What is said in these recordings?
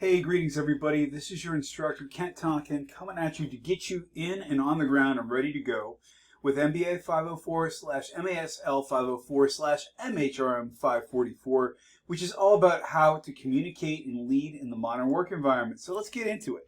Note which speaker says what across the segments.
Speaker 1: Hey, greetings everybody. This is your instructor, Kent Tonkin, coming at you to get you in and on the ground and ready to go with mba504/MASL504/MHRM544, which is all about how to communicate and lead in the modern work environment. So let's get into it.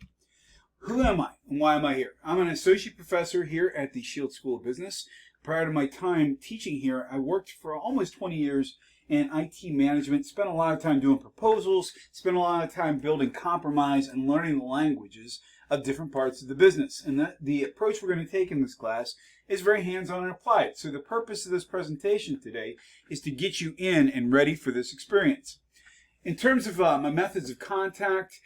Speaker 1: Who am I and why am I here? I'm an associate professor here at the Shield School of Business. Prior to my time teaching here, I worked for almost 20 years in IT management, spent a lot of time doing proposals, spent a lot of time building compromise and learning the languages of different parts of the business. And the approach we're going to take in this class is very hands-on and applied. So the purpose of this presentation today is to get you in and ready for this experience. In terms of my methods of contact,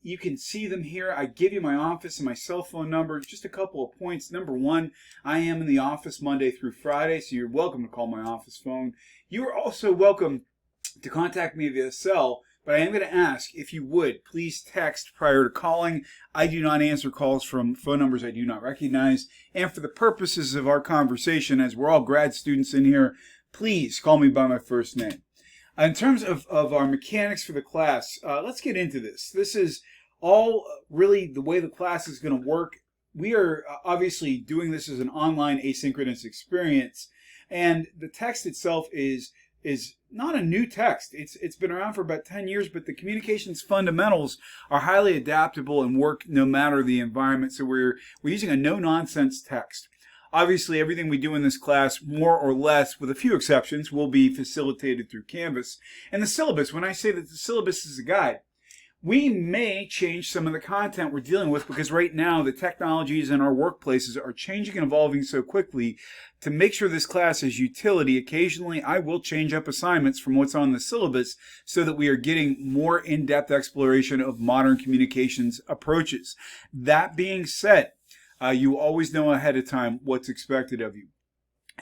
Speaker 1: you can see them here. I give you my office and my cell phone number. Just a couple of points. Number one, I am in the office Monday through Friday, so you're welcome to call my office phone. You are also welcome to contact me via cell, but I am going to ask if you would please text prior to calling. I do not answer calls from phone numbers I do not recognize. And for the purposes of our conversation, as we're all grad students in here, please call me by my first name. In terms of our mechanics for the class, let's get into this. This is all really the way the class is going to work. We are obviously doing this as an online asynchronous experience, and the text itself is not a new text. It's been around for about 10 years, but the communications fundamentals are highly adaptable and work no matter the environment. So we're using a no-nonsense text. Obviously, everything we do in this class, more or less, with a few exceptions, will be facilitated through Canvas. And the syllabus, when I say that the syllabus is a guide, we may change some of the content we're dealing with because right now the technologies in our workplaces are changing and evolving so quickly. To make sure this class has utility, occasionally I will change up assignments from what's on the syllabus so that we are getting more in-depth exploration of modern communications approaches. That being said, you always know ahead of time what's expected of you.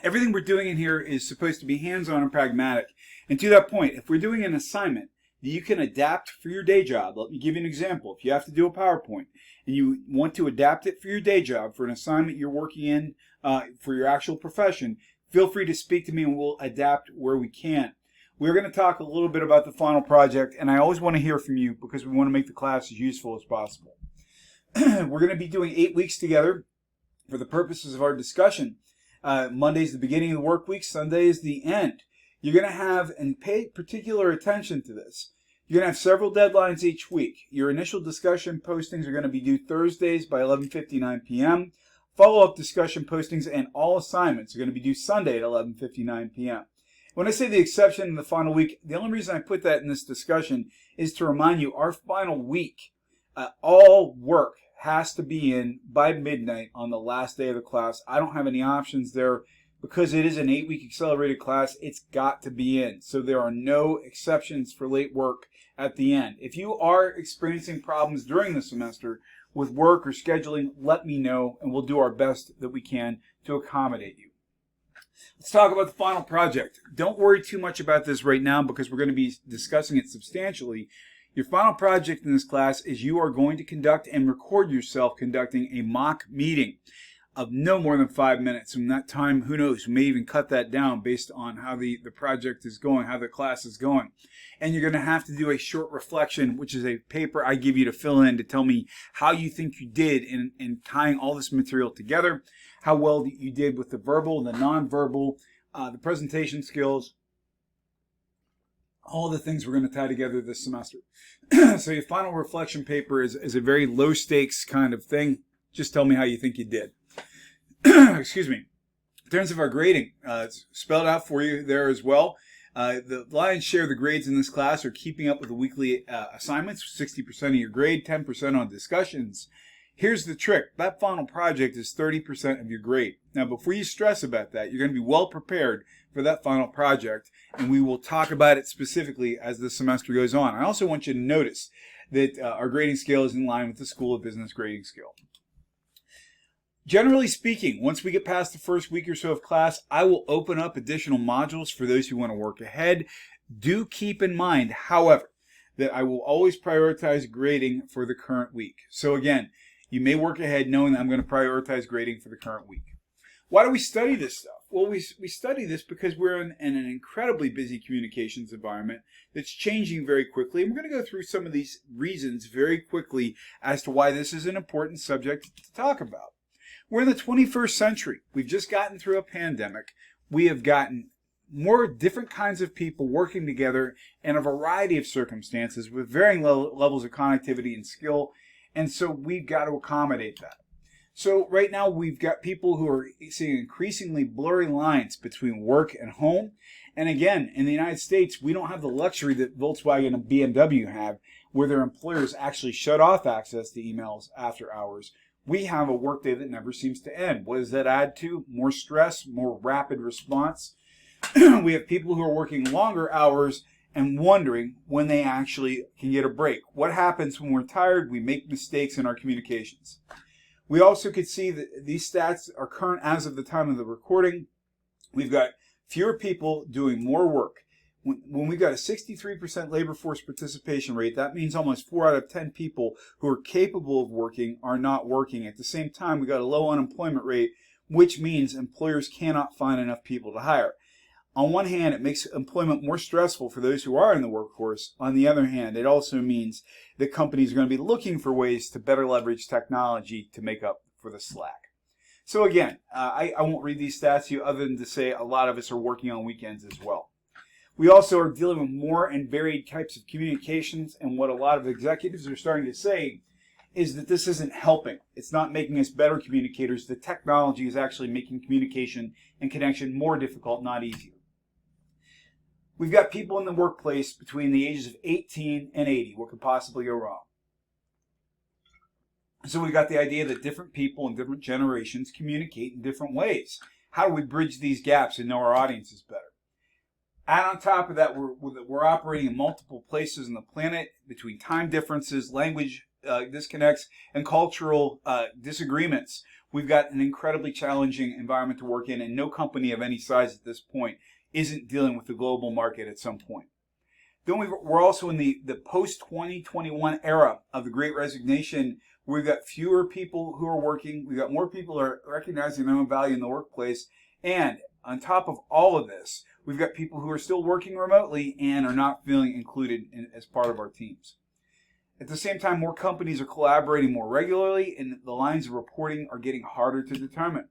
Speaker 1: Everything we're doing in here is supposed to be hands-on and pragmatic. And to that point, if we're doing an assignment that you can adapt for your day job, let me give you an example. If you have to do a PowerPoint and you want to adapt it for your day job, for an assignment you're working in for your actual profession, feel free to speak to me and we'll adapt where we can. We're going to talk a little bit about the final project, and I always want to hear from you because we want to make the class as useful as possible. We're going to be doing 8 weeks together for the purposes of our discussion. Monday's the beginning of the work week, Sunday is the end. You're going to have, and pay particular attention to this, you're going to have several deadlines each week. Your initial discussion postings are going to be due Thursdays by 11:59 p.m. Follow-up discussion postings and all assignments are going to be due Sunday at 11:59 p.m. When I say the exception in the final week, the only reason I put that in this discussion is to remind you our final week, all work has to be in by midnight on the last day of the class. I don't have any options there because it is an 8-week accelerated class. It's got to be in. So there are no exceptions for late work at the end. If you are experiencing problems during the semester with work or scheduling, let me know and we'll do our best that we can to accommodate you. Let's talk about the final project. Don't worry too much about this right now because we're going to be discussing it substantially. Your final project in this class is you are going to conduct and record yourself conducting a mock meeting of no more than 5 minutes. From that time, who knows, we may even cut that down based on how the project is going, how the class is going. And you're going to have to do a short reflection, which is a paper I give you to fill in to tell me how you think you did in tying all this material together, how well you did with the verbal, the nonverbal, the presentation skills, all the things we're going to tie together this semester. So your final reflection paper is a very low stakes kind of thing. Just tell me how you think you did. Excuse me. In terms of our grading, it's spelled out for you there as well. The lion's share of the grades in this class are keeping up with the weekly assignments, 60% of your grade, 10% on discussions. Here's the trick. That final project is 30% of your grade. Now, before you stress about that, you're going to be well prepared for that final project, and we will talk about it specifically as the semester goes on. I also want you to notice that our grading scale is in line with the School of Business grading scale. Generally speaking, once we get past the first week or so of class, I will open up additional modules for those who want to work ahead. Do keep in mind, however, that I will always prioritize grading for the current week. So again, you may work ahead knowing that I'm going to prioritize grading for the current week. Why do we study this stuff? Well, we study this because we're in an incredibly busy communications environment that's changing very quickly. And we're going to go through some of these reasons very quickly as to why this is an important subject to talk about. We're in the 21st century. We've just gotten through a pandemic. We have gotten more different kinds of people working together in a variety of circumstances with varying levels of connectivity and skill. And so we've got to accommodate that. So right now we've got people who are seeing increasingly blurry lines between work and home. And again, in the United States, we don't have the luxury that Volkswagen and BMW have, where their employers actually shut off access to emails after hours. We have a workday that never seems to end. What does that add to? More stress, more rapid response. We have people who are working longer hours and wondering when they actually can get a break. What happens when we're tired? We make mistakes in our communications. We also could see that these stats are current as of the time of the recording. We've got fewer people doing more work. When we've got a 63% labor force participation rate, that means almost 4 out of 10 people who are capable of working are not working. At the same time, we've got a low unemployment rate, which means employers cannot find enough people to hire. On one hand, it makes employment more stressful for those who are in the workforce. On the other hand, it also means that companies are going to be looking for ways to better leverage technology to make up for the slack. So again, I won't read these stats to you other than to say a lot of us are working on weekends as well. We also are dealing with more and varied types of communications, and what a lot of executives are starting to say is that this isn't helping. It's not making us better communicators. The technology is actually making communication and connection more difficult, not easier. We've got people in the workplace between the ages of 18 and 80. What could possibly go wrong? So we've got the idea that different people in different generations communicate in different ways. How do we bridge these gaps and know our audiences better? And on top of that, we're operating in multiple places on the planet between time differences, language disconnects, and cultural disagreements. We've got an incredibly challenging environment to work in, and no company of any size at this point isn't dealing with the global market at some point. Then we're also in the post-2021 era of the Great Resignation. We've got fewer people who are working. We've got more people who are recognizing their own value in the workplace. And on top of all of this, we've got people who are still working remotely and are not feeling included as part of our teams. At the same time, more companies are collaborating more regularly, and the lines of reporting are getting harder to determine.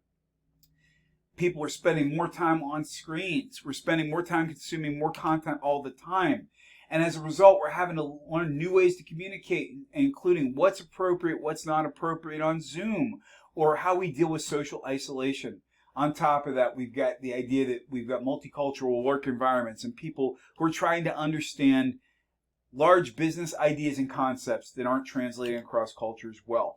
Speaker 1: People are spending more time on screens. We're spending more time consuming more content all the time. And as a result, we're having to learn new ways to communicate, including what's appropriate, what's not appropriate on Zoom, or how we deal with social isolation. On top of that, we've got the idea that we've got multicultural work environments and people who are trying to understand large business ideas and concepts that aren't translating across cultures well.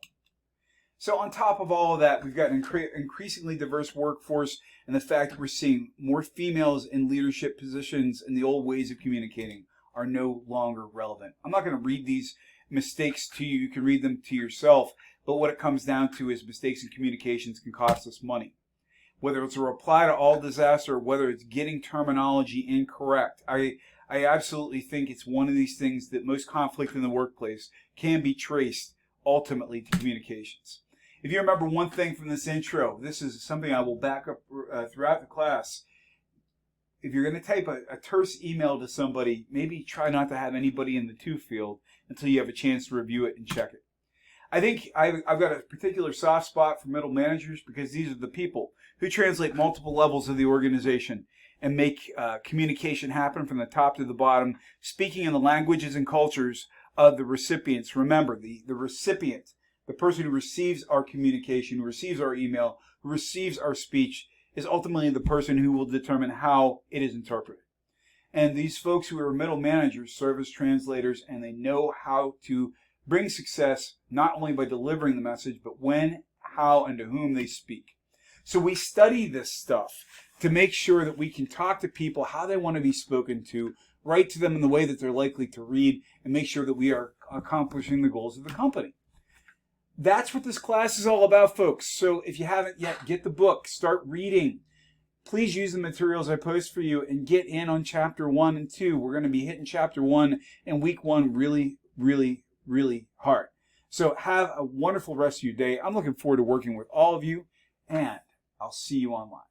Speaker 1: So on top of all of that, we've got an increasingly diverse workforce, and the fact that we're seeing more females in leadership positions and the old ways of communicating are no longer relevant. I'm not going to read these mistakes to you. You can read them to yourself. But what it comes down to is mistakes in communications can cost us money. Whether it's a reply to all disaster or whether it's getting terminology incorrect, I absolutely think it's one of these things that most conflict in the workplace can be traced ultimately to communications. If you remember one thing from this intro, this is something I will back up throughout the class. If you're going to type a terse email to somebody, maybe try not to have anybody in the to field until you have a chance to review it and check it. I think I've got a particular soft spot for middle managers because these are the people who translate multiple levels of the organization and make communication happen from the top to the bottom, speaking in the languages and cultures of the recipients. Remember, the recipient, the person who receives our communication, who receives our email, who receives our speech, is ultimately the person who will determine how it is interpreted. And these folks who are middle managers serve as translators, and they know how to bring success not only by delivering the message, but when, how, and to whom they speak. So we study this stuff to make sure that we can talk to people how they want to be spoken to, write to them in the way that they're likely to read, and make sure that we are accomplishing the goals of the company. That's what this class is all about, folks. So if you haven't yet, get the book, start reading. Please use the materials I post for you and get in on chapter 1 and 2. We're going to be hitting chapter 1 and week 1 really, really, really hard. So have a wonderful rest of your day. I'm looking forward to working with all of you, and I'll see you online.